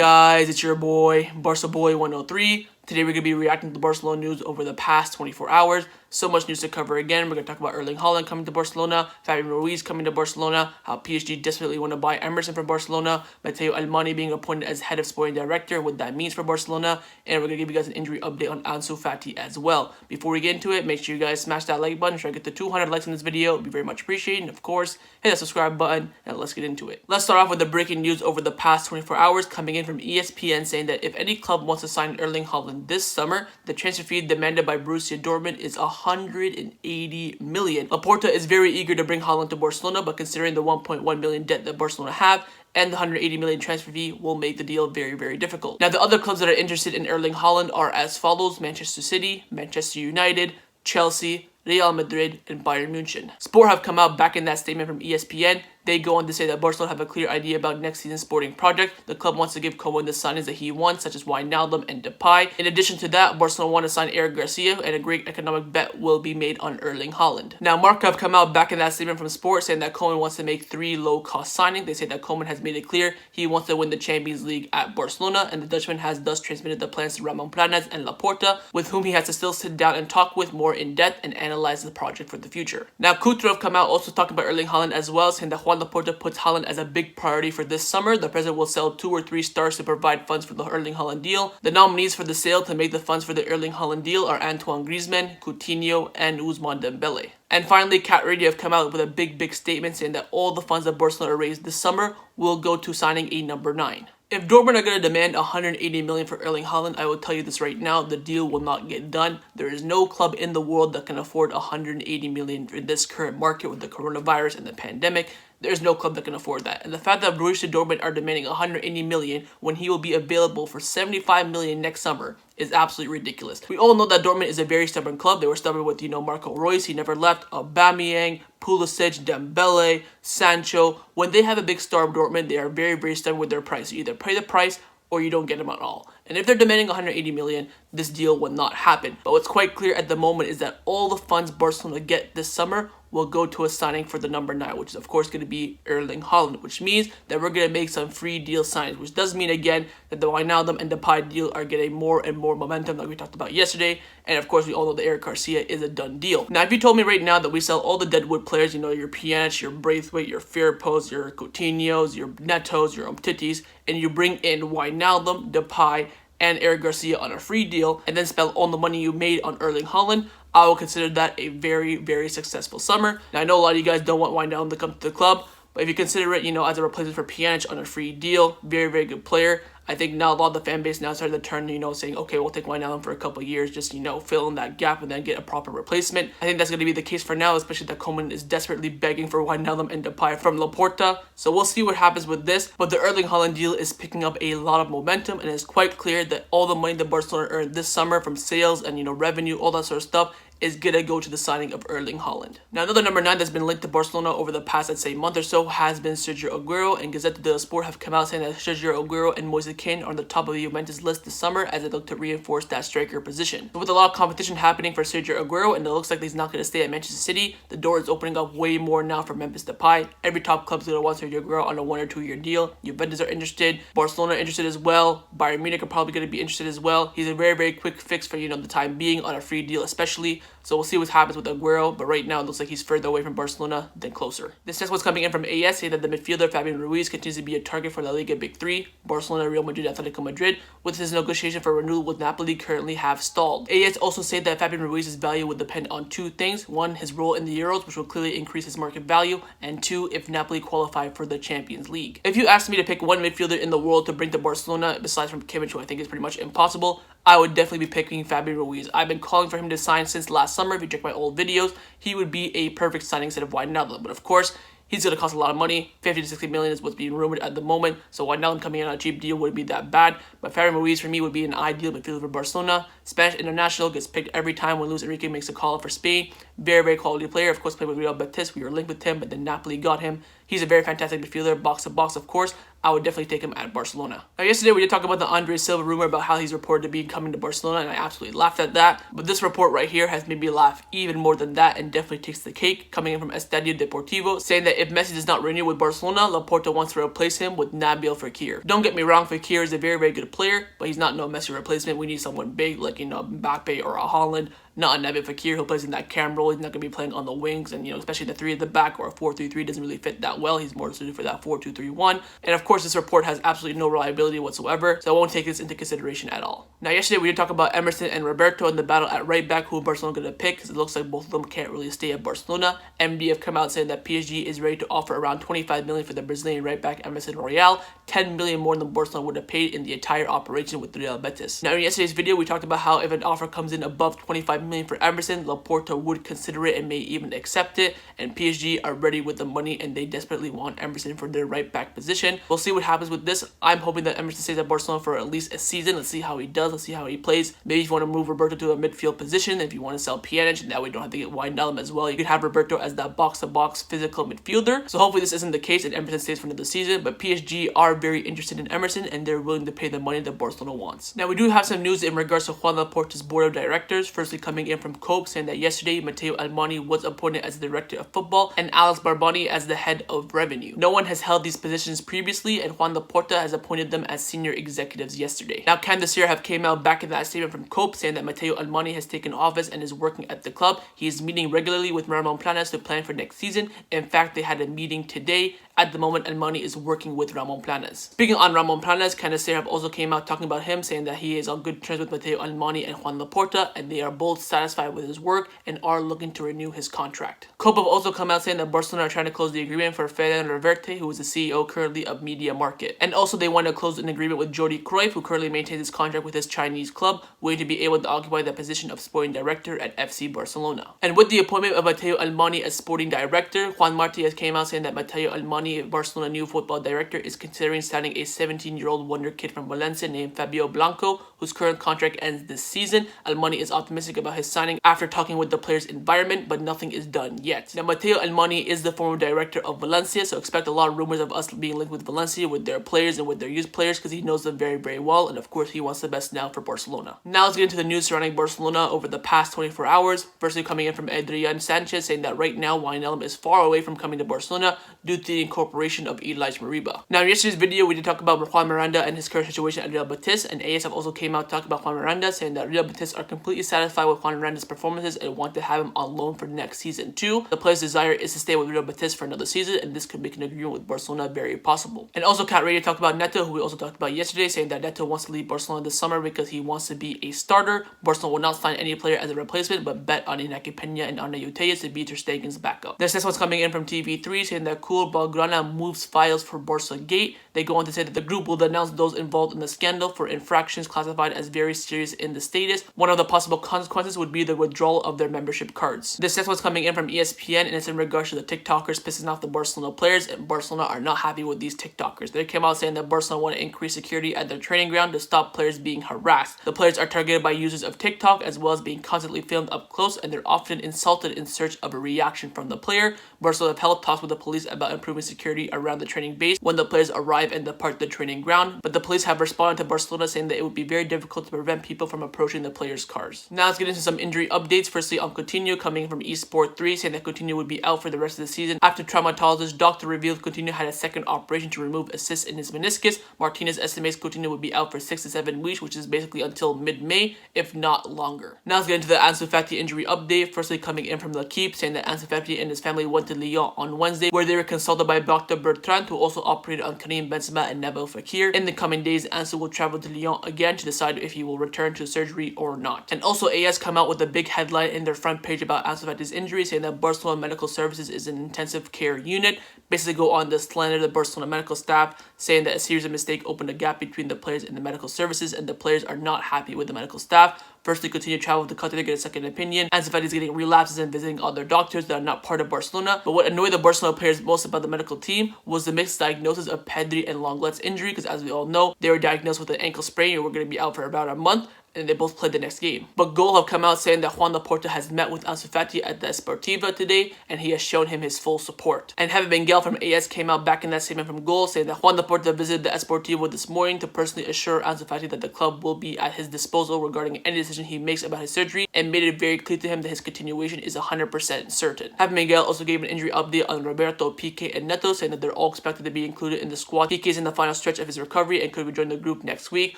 guys? It's your boy, Barca Boy 103. Today we're going to be reacting to the Barcelona news over the past 24 hours. So much news to cover again. We're going to talk about Erling Haaland coming to Barcelona, Fabian Ruiz coming to Barcelona, how PSG desperately want to buy Emerson from Barcelona, Matteo Almani being appointed as head of sporting director, what that means for Barcelona, and we're going to give you guys an injury update on Ansu Fati as well. Before we get into it, make sure you guys smash that like button. Try to get to 200 likes on this video. It would be very much appreciated. And of course, hit that subscribe button, and let's get into it. Let's start off with the breaking news over the past 24 hours coming in from ESPN saying that if any club wants to sign Erling Haaland this summer, the transfer fee demanded by Borussia Dortmund is 180 million. Laporta is very eager to bring Haaland to Barcelona, but considering the 1.1 million debt that Barcelona have and the 180 million transfer fee will make the deal very, very difficult. Now, the other clubs that are interested in Erling Haaland are as follows: Manchester City, Manchester United, Chelsea, Real Madrid, and Bayern Munich. Sport have come out back in that statement from ESPN. They go on to say that Barcelona have a clear idea about next season's sporting project. The club wants to give Koeman the signings that he wants, such as Wijnaldum and Depay. In addition to that, Barcelona want to sign Eric Garcia, and a great economic bet will be made on Erling Haaland. Now, Marca have come out back in that statement from Sport saying that Koeman wants to make 3 low-cost signings. They say that Koeman has made it clear he wants to win the Champions League at Barcelona, and the Dutchman has thus transmitted the plans to Ramon Planes and Laporta, with whom he has to still sit down and talk with more in depth and analyze the project for the future. Now, Coutinho have come out also talking about Erling Haaland as well, saying that Joan Laporta puts Haaland as a big priority for this summer. The president will sell 2 or 3 stars to provide funds for the Erling Haaland deal. The nominees for the sale to make the funds for the Erling Haaland deal are Antoine Griezmann, Coutinho, and Ousmane Dembele. And finally, Cat Radio have come out with a big statement saying that all the funds that Barcelona raised this summer will go to signing a number 9. If Dortmund are going to demand 180 million for Erling Haaland, I will tell you this right now, the deal will not get done. There is no club in the world that can afford 180 million in this current market with the coronavirus and the pandemic. There's no club that can afford that. And the fact that Borussia Dortmund are demanding 180 million when he will be available for 75 million next summer is absolutely ridiculous. We all know that Dortmund is a very stubborn club. They were stubborn with, Marco Reus. He never left. Aubameyang, Pulisic, Dembele, Sancho. When they have a big star of Dortmund, they are very stubborn with their price. You either pay the price or you don't get them at all. And if they're demanding 180 million, this deal will not happen. But what's quite clear at the moment is that all the funds Barcelona get this summer will go to a signing for the number 9, which is of course going to be Erling Haaland, which means that we're going to make some free deal signings, which does mean again that the Wijnaldum and Depay deal are getting more and more momentum like we talked about yesterday. And of course we all know that Eric Garcia is a done deal. Now, if you told me right now that we sell all the deadwood players, your Pjanic, your Braithwaite, your Firpos, your Coutinhos, your Netos, your Umtitis, and you bring in Wijnaldum, Depay, and Eric Garcia on a free deal, and then spend all the money you made on Erling Haaland, I will consider that a very successful summer. Now, I know a lot of you guys don't want Wijnaldum to come to the club, but if you consider it, as a replacement for Pjanic on a free deal, very good player. I think now a lot of the fan base now started to turn, saying, okay, we'll take Wijnaldum for a couple of years, just, fill in that gap and then get a proper replacement. I think that's going to be the case for now, especially that Koeman is desperately begging for Wijnaldum and Depay from Laporta. So we'll see what happens with this. But the Erling Haaland deal is picking up a lot of momentum, and it's quite clear that all the money that Barcelona earned this summer from sales and, revenue, all that sort of stuff, is gonna go to the signing of Erling Haaland. Now, another number 9 that's been linked to Barcelona over the past, I'd say, month or so has been Sergio Aguero, and Gazeta dello Sport have come out saying that Sergio Aguero and Moise Kean are on the top of the Juventus list this summer as they look to reinforce that striker position. So with a lot of competition happening for Sergio Aguero, and it looks like he's not going to stay at Manchester City, the door is opening up way more now for Memphis Depay. Every top club's going to want Sergio Aguero on a 1 or 2 year deal. Juventus are interested, Barcelona are interested as well, Bayern Munich are probably going to be interested as well. He's a very quick fix for, the time being on a free deal especially. So we'll see what happens with Aguero, but right now it looks like he's further away from Barcelona than closer. This next one's coming in from AS saying that the midfielder Fabian Ruiz continues to be a target for La Liga Big 3, Barcelona, Real Madrid, Atletico Madrid, with his negotiation for renewal with Napoli currently have stalled. AS also said that Fabian Ruiz's value would depend on 2 things. 1, his role in the Euros, which will clearly increase his market value, and 2, if Napoli qualify for the Champions League. If you asked me to pick one midfielder in the world to bring to Barcelona, besides from Kimmich, who I think is pretty much impossible, I would definitely be picking Fabian Ruiz. I've been calling for him to sign since last summer. If you check my old videos, he would be a perfect signing instead of Wijnaldum. But of course, he's going to cost a lot of money. 50 to 60 million is what's being rumored at the moment. So Wijnaldum coming in on a cheap deal wouldn't be that bad. But Fabian Ruiz for me would be an ideal midfielder for Barcelona. Spanish international, gets picked every time when Luis Enrique makes a call for Spain. Very quality player. Of course, played with Real Betis. We were linked with him, but then Napoli got him. He's a very fantastic midfielder, box to box, of course. I would definitely take him at Barcelona. Now, yesterday we did talk about the Andre Silva rumor about how he's reported to be coming to Barcelona, and I absolutely laughed at that. But this report right here has made me laugh even more than that, and definitely takes the cake, coming in from Estadio Deportivo, saying that if Messi does not renew with Barcelona, Laporta wants to replace him with Nabil Fekir. Don't get me wrong, Fekir is a very, very good player, but he's not no Messi replacement. We need someone big like, Mbappe or a Haaland. Not a Nabil Fekir who plays in that cam role. He's not going to be playing on the wings, and especially the 3 at the back or a 4-3-3 doesn't really fit that well. He's more suited for that 4-2-3-1. And of course, this report has absolutely no reliability whatsoever, so I won't take this into consideration at all. Now, yesterday we did talk about Emerson and Roberto in the battle at right back, who Barcelona going to pick, because it looks like both of them can't really stay at Barcelona. MD have come out saying that PSG is ready to offer around 25 million for the Brazilian right back Emerson Royal, 10 million more than Barcelona would have paid in the entire operation with Real Betis. Now, in yesterday's video, we talked about how if an offer comes in above 25 million for Emerson, Laporta would consider it and may even accept it, and PSG are ready with the money and they desperately want Emerson for their right back position. We'll see what happens with this. I'm hoping that Emerson stays at Barcelona for at least a season. Let's see how he does. Let's see how he plays. Maybe if you want to move Roberto to a midfield position, if you want to sell Pjanic, and that way you don't have to get Wijnaldum as well. You could have Roberto as that box-to-box physical midfielder. So hopefully this isn't the case and Emerson stays for another season, but PSG are very interested in Emerson and they're willing to pay the money that Barcelona wants. Now, we do have some news in regards to Joan Laporta's board of directors. Firstly, coming in from Cope, saying that yesterday Matteo Almani was appointed as the director of football and Alex Barbani as the head of revenue. No one has held these positions previously, and Joan Laporta has appointed them as senior executives yesterday. Now, Candaceer have came out back in that statement from Cope, saying that Matteo Almani has taken office and is working at the club. He is meeting regularly with Ramon Planas to plan for next season. In fact, they had a meeting today. At the moment, Almani is working with Ramon Planas. Speaking on Ramon Planas, Candaceer have also came out talking about him, saying that he is on good terms with Matteo Almani and Joan Laporta, and they are both satisfied with his work and are looking to renew his contract. Cope have also come out saying that Barcelona are trying to close the agreement for Fabian Ruiz, who is the CEO currently of Media Market. And also they want to close an agreement with Jordi Cruyff, who currently maintains his contract with his Chinese club, waiting to be able to occupy the position of sporting director at FC Barcelona. And with the appointment of Matteo Almani as sporting director, Juan Martí has came out saying that Matteo Almani, Barcelona new football director, is considering signing a 17-year-old wonder kid from Valencia named Fabio Blanco, whose current contract ends this season. Almani is optimistic about his signing after talking with the player's environment, but nothing is done yet. Now, Matteo Almani is the former director of Valencia, so expect a lot of rumors of us being linked with Valencia, with their players and with their youth players, because he knows them very, very well, and of course he wants the best now for Barcelona. Now let's get into the news surrounding Barcelona over the past 24 hours. Firstly, coming in from Adrian Sanchez, saying that right now Wijnaldum is far away from coming to Barcelona due to the incorporation of Elijah Mariba. Now, in yesterday's video, we did talk about Juan Miranda and his current situation at Real Betis, and ASF also came out talking about Juan Miranda, saying that Real Betis are completely satisfied with Juan Miranda's performances and want to have him on loan for next season too. The player's desire is to stay with Real Betis for another season, and this could make an agreement with Barcelona very possible. And also, Cat Radio talked about Neto, who we also talked about yesterday, saying that Neto wants to leave Barcelona this summer because he wants to be a starter. Barcelona will not sign any player as a replacement, but bet on Iñaki Peña and Arne Uteas to be Ter Stegen's backup. This next one's coming in from TV3, saying that Cool Blaugrana moves files for Barca Gate. They go on to say that the group will announce those involved in the scandal for infractions classified as very serious in the status. One of the possible consequences would be the withdrawal of their membership cards. This next one's coming in from ESPN, and it's in regards to the TikTokers pissing off the Barcelona players, and Barcelona are not happy with these TikTokers. They came out saying that Barcelona want to increase security at their training ground to stop players being harassed. The players are targeted by users of TikTok as well as being constantly filmed up close, and they're often insulted in search of a reaction from the player. Barcelona have held talks with the police about improving security around the training base when the players arrive and depart the training ground, but the police have responded to Barcelona saying that it would be very difficult to prevent people from approaching the players' cars. Now let's get into some injury updates. Firstly, on Coutinho, coming from eSport 3, saying that Coutinho would be out for the rest of the season after traumatologist doctor revealed Coutinho had a second operation to remove a cyst in his meniscus. Martinez estimates Coutinho would be out for 6 to 7 weeks, which is basically until mid-May, if not longer. Now let's get into the Ansu Fati injury update. Firstly, coming in from L'Equipe, saying that Ansu Fati and his family went to Lyon on Wednesday, where they were consulted by Dr. Bertrand, who also operated on Karim Benzema and Nabil Fekir. In the coming days, Ansu will travel to Lyon again to decide if he will return to surgery or not. And also, AS come out with a big headline in their front page about Ansu Fati's injury, saying that Barcelona Medical Services is an intensive care unit. Basically go on to slander the Barcelona medical staff, saying that a series of mistakes opened a gap between the players and the medical services, and the players are not happy with the medical staff. Firstly, Coutinho traveled to Qatar to get a second opinion. Ansu Fati is getting relapses and visiting other doctors that are not part of Barcelona. But what annoyed the Barcelona players most about the medical team was the mixed diagnosis of Pedri and Lenglet's injury, because as we all know, they were diagnosed with an ankle sprain and were going to be out for about a month, and they both played the next game. But Goal have come out saying that Joan Laporta has met with Ansu Fati at the Esportiva today, and he has shown him his full support. And Javi Benguel from AS came out back in that statement from Goal, saying that Joan Laporta visited the Esportiva this morning to personally assure Ansu Fati that the club will be at his disposal regarding any decision he makes about his surgery, and made it very clear to him that his continuation is 100% certain. Javi Benguel also gave an injury update on Roberto, Piqué, and Neto, saying that they're all expected to be included in the squad. Piqué is in the final stretch of his recovery and could rejoin the group next week,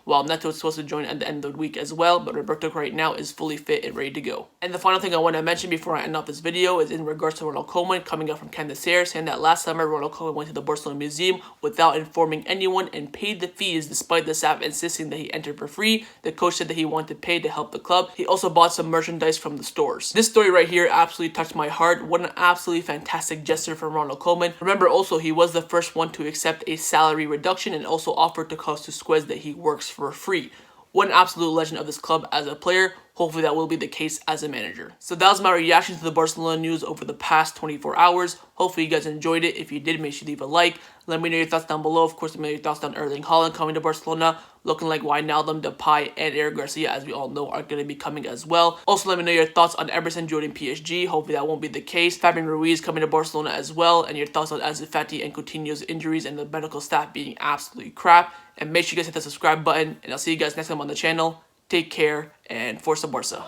while Neto is supposed to join at the end of the week as well, but Roberto right now is fully fit and ready to go. And the final thing I want to mention before I end off this video is in regards to Ronald Koeman coming out from Candacer, saying that last summer Ronald Koeman went to the Barcelona Museum without informing anyone and paid the fees despite the staff insisting that he entered for free. The coach said that he wanted to pay to help the club. He also bought some merchandise from the stores. This story right here absolutely touched my heart. What an absolutely fantastic gesture from Ronald Koeman. Remember also, he was the first one to accept a salary reduction and also offered to Carlos Tusquets that he works for free. What an absolute legend of this club as a player. Hopefully that will be the case as a manager. So that was my reaction to the Barcelona news over the past 24 hours. Hopefully you guys enjoyed it. If you did, make sure you leave a like. Let me know your thoughts down below. Of course, let me know your thoughts on Erling Haaland coming to Barcelona. Looking like Wijnaldum, Depay, and Eric Garcia, as we all know, are going to be coming as well. Also, let me know your thoughts on Emerson joining PSG. Hopefully that won't be the case. Fabian Ruiz coming to Barcelona as well. And your thoughts on Ansu Fati and Coutinho's injuries and the medical staff being absolutely crap. And make sure you guys hit the subscribe button. And I'll see you guys next time on the channel. Take care and Forza Barca.